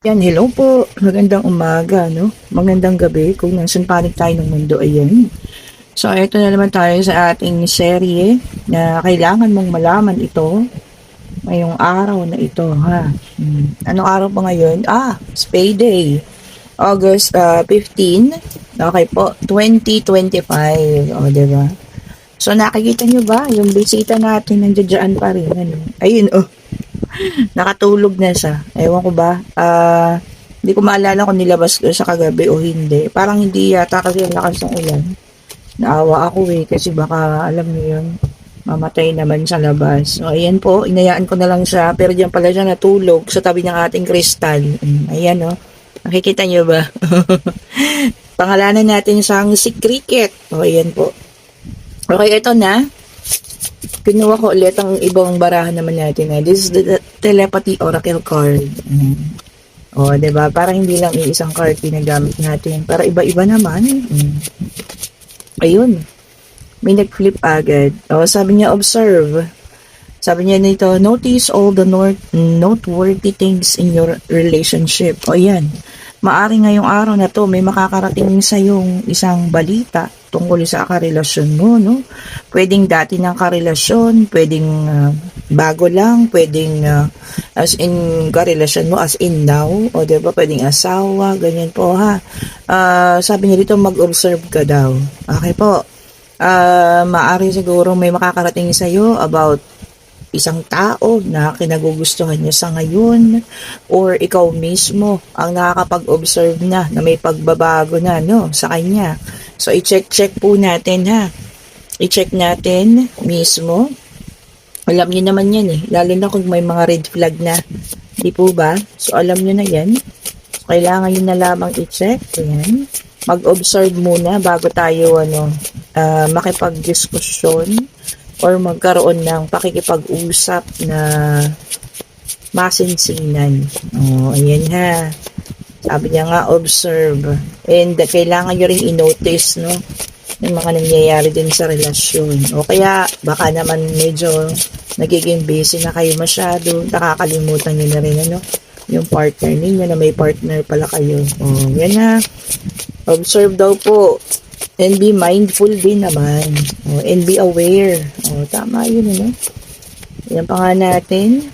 Yan, hello po. Magandang umaga, no? Magandang gabi kung nasan panig tayo ng mundo, ayan. So, ito na naman tayo sa ating serye na kailangan mong malaman ito ngayong araw na ito, ha? Anong araw pa ngayon? Spay Day. August 15. Okay po, 2025. O, diba? So, nakikita nyo ba? Yung bisita natin nandiyan pa rin. Ano? Ayun, oh. Nakatulog na siya. Ewan ko ba? Hindi ko maalala kung nilabas ko sa kagabi o hindi. Parang hindi yata kasi ang lakas ng ulan. Naawa ako kasi baka alam niyo yun, mamatay naman sa labas. So, ayan po, inayaan ko na lang siya. Pero diyan pala siya natulog sa tabi ng ating kristal. Ayan, oh. Nakikita niyo ba? Pangalanan natin siyang si Cricket. O, ayan po. Okay, ito na. Kinuha ko ulit ang ibang barahan naman natin. This is the telepathy oracle card. O, diba? Parang hindi lang iisang card ginagamit natin. Para iba-iba naman. Ayun. May nag-flip agad. O, sabi niya, observe. Sabi niya nito, notice all the noteworthy things in your relationship. O, yan. Maari ngayong araw na to, may makakarating sa yung isang balita tungkol sa karelasyon mo, no? Pwedeng dati ng karelasyon, pwedeng bago lang, pwedeng as in karelasyon mo, as in now, o diba, pwedeng asawa, ganyan po, ha? Sabi niya dito, mag-observe ka daw. Okay po. Maari siguro may makakarating sa'yo about isang tao na kinagugustuhan niya sa ngayon, or ikaw mismo ang nakakapag-observe na may pagbabago na, no, sa kanya. So, i-check po natin, ha. I-check natin mismo. Alam niyo naman yan, lalo na kung may mga red flag na. Di po ba? So, alam niyo na yan. So, kailangan niyo na lamang i-check. Ayan. Mag-observe muna bago tayo makipag-diskusyon or magkaroon ng pakikipag-usap na masinsinan. O, ayan, ha. Sabi niya nga, observe. And kailangan nyo rin i-notice, no, yung mga nangyayari din sa relasyon. O kaya, baka naman medyo nagiging busy na kayo masyado. Nakakalimutan nyo na rin, ano, yung partner ninyo na may partner pala kayo. O, yan, ha. Observe daw po. And be mindful din naman. O, and be aware. O, tama yun, ano. Yan pa nga natin.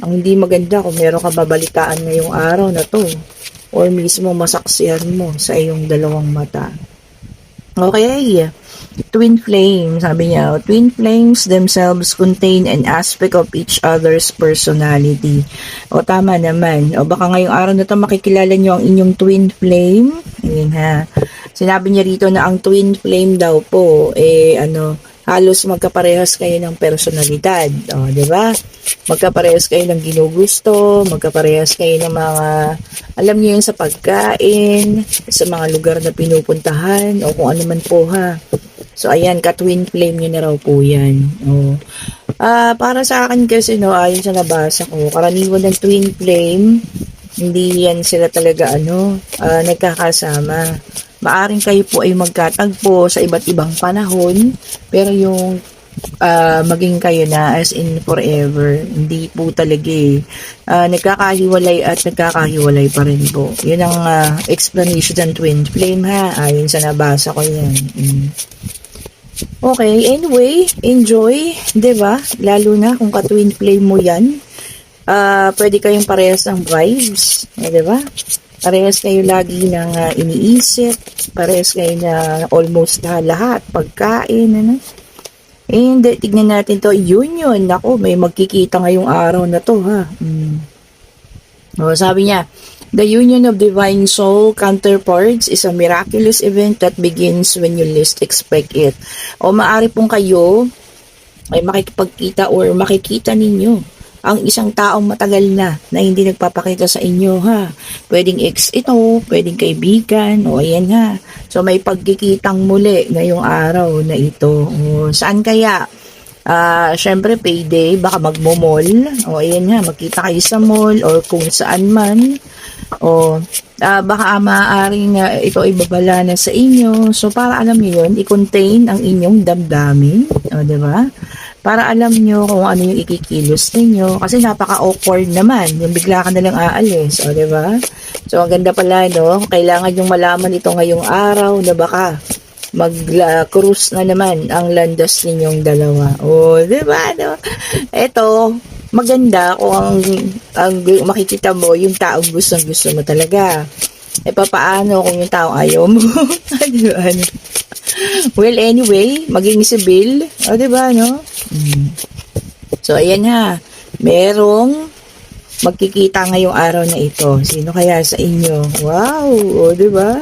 Ang hindi maganda kung meron ka babalitaan ngayong araw na to, or mismo masaksihan mo sa iyong dalawang mata. Okay. Twin flame, sabi niya, twin flames themselves contain an aspect of each other's personality. O, tama naman. O, baka ngayong araw na to makikilala nyo ang inyong twin flame. Ayan, ha. Sinabi niya rito na ang twin flame daw po, halos magkaparehas kayo ng personalidad. O, di ba? Magkaparehas kayo ng ginugusto, magkaparehas kayo ng mga, alam niyo yun, sa pagkain, sa mga lugar na pinupuntahan, o kung ano man po, ha. So, ayan, ka-twin flame niyo na raw po yan. O. Para sa akin kasi, no, ayon sa nabasa ko, karaniwan ng twin flame, hindi yan sila talaga, nagkakasama. Maaring kayo po ay magkatagpo sa iba't ibang panahon, pero yung maging kayo na as in forever, hindi po talaga nagkakahiwalay at nagkakahiwalay pa rin po. Yun ang explanation ng twin flame, ha, ayon sa nabasa ko yan. Okay, anyway, enjoy, diba? Lalo na kung ka-twin flame mo yan, pwede kayong parehas ng vibes, diba? Parehas kayo lagi ng iniisip, parehas kayo na almost lahat, pagkain, ano. And tignan natin to, union. Ako, may magkikita ngayong araw na to, ha. O, sabi niya, the union of divine soul counterparts is a miraculous event that begins when you least expect it. O, maari pong kayo ay makikipagkita or makikita ninyo ang isang taong matagal na hindi nagpapakita sa inyo, ha. Pwedeng ex ito, pwedeng kaibigan, o ayan, ha. So, may pagkikitang muli ngayong araw na ito. O, saan kaya? Syempre, payday, baka magmo-mall. O, ayan, ha, magkita kayo sa mall or kung saan man. O, baka maaaring ito ay babala na sa inyo. So, para alam niyo yun, i-contain ang inyong damdamin. O, diba? Para alam nyo kung ano yung ikikilos ninyo. Kasi napaka-awkward naman. Yung bigla ka nalang aalis. O, diba? So, ang ganda pala, no? Kailangan yung malaman ito ngayong araw na baka mag-cruise na naman ang landas ninyong dalawa. O, diba, no? Ito, maganda kung ang makikita mo yung taong gusto mo talaga. E papaano kung yung taong ayaw mo? Ano? Well, anyway, maging sibil. O, diba, no? So, ayan ha. Merong magkikita ngayong araw na ito. Sino kaya sa inyo? Wow! O, diba?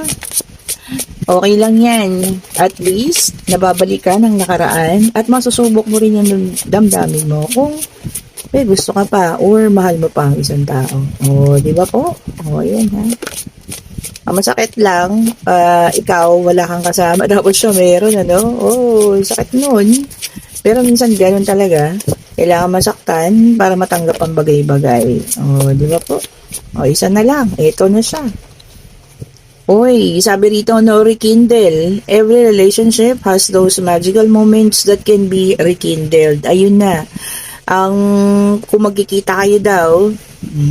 Okay lang yan. At least, nababalikan ang nakaraan at masusubok mo rin yung damdamin mo kung gusto ka pa or mahal mo pa ang isang tao. O, di ba po? O, ayan ha. Ang masakit lang, ikaw, wala kang kasama, tapos siya meron, ano? Oh, sakit nun. Pero minsan ganun talaga. Kailangan masaktan para matanggap ang bagay-bagay. O, di ba po? O, isa na lang. Ito na siya. Uy, sabi rito, no rekindle. Every relationship has those magical moments that can be rekindled. Ayun na. Kung magkikita kayo daw,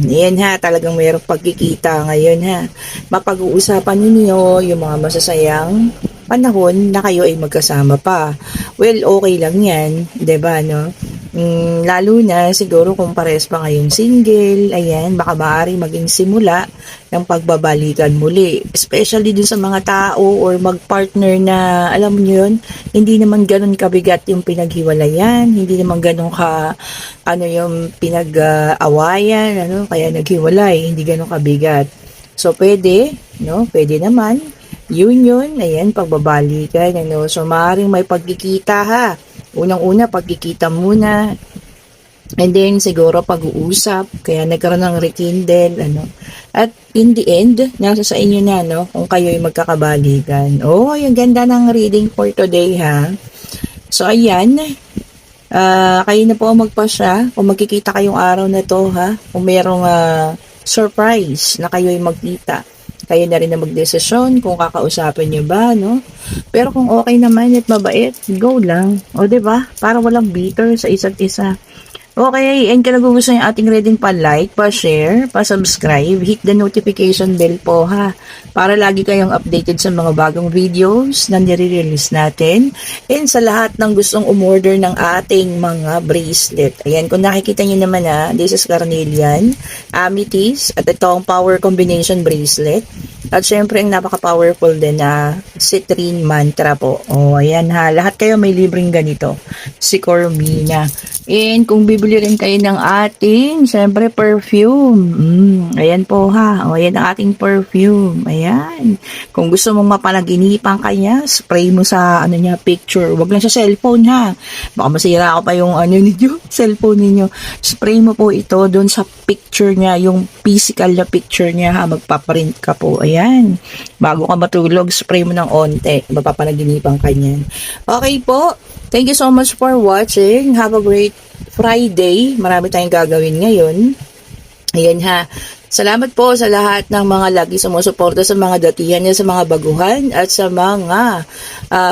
yan ha, talagang mayroong pagkikita ngayon ha. Mapag-uusapan ninyo yung mga masasayang panahon na kayo ay magkasama pa. Well, okay lang yan, 'di ba, no? Lalo na siguro kung pares pa kayong single, ayan, baka maaari maging simula ng pagbabalikan muli. Especially dun sa mga tao or mag-partner na, alam niyo yun, hindi naman ganun kabigat yung pinaghiwalayan, hindi naman ganun yung pinag-awayan, kaya naghiwalay, hindi ganun kabigat. So, pwede, no? Pwede naman. Yun, ayan, pagbabalikan, So, maaaring may pagkikita ha. Unang-una, pagkikita muna. And then, siguro pag-uusap. Kaya nagkaroon ng rekindle, At in the end, nasa sa inyo na, kung kayo ay magkakabalikan. Oh, yung ganda ng reading for today, ha? So, ayan. Kayo na po ang magpasya. Kung magkikita kayong araw na to, ha? Kung merong surprise na kayo ay magkita. Kayo na rin na magdesisyon kung kakausapin nyo ba, no? Pero kung okay naman at mabait, go lang. O, diba? Para walang bitter sa isa't isa. Okay, and kung nagugustuhan yung ating reading, pa-like, pa-share, pa-subscribe, hit the notification bell po ha, para lagi kayong updated sa mga bagong videos na nire-release natin, and sa lahat ng gustong umorder ng ating mga bracelet. Ayan, kung nakikita nyo naman this is carnelian, amethyst, at itong power combination bracelet, at syempre ang napaka-powerful din na citrine mantra po. O, ayan ha, lahat kayo may libreng ganito, si Cormina. And kung bibili rin kayo ng ating, syempre, perfume. Ayan po ha. O, ayan ang ating perfume. Ayan. Kung gusto mong mapanaginipan kanya, spray mo sa, picture. Huwag lang sa cellphone ha. Baka masira ako pa yung, ninyo, cellphone ninyo. Spray mo po ito doon sa picture niya, yung physical na picture niya ha. Magpaprint ka po. Ayan. Bago ka matulog, spray mo ng onte. Mapapanaginipan kanya. Okay po. Thank you so much for watching. Have a great Friday. Marami tayong gagawin ngayon. Ayan ha. Salamat po sa lahat ng mga lagi sumusuporta sa mga datihan niya, sa mga baguhan, at sa mga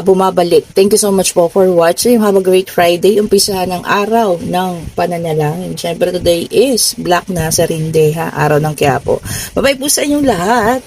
bumabalik. Thank you so much po for watching. Have a great Friday. Umpisahan ng araw ng pananalangin. Siyempre today is Black Nazarene Day ha. Araw ng Quiapo. Bye-bye po sa inyong lahat.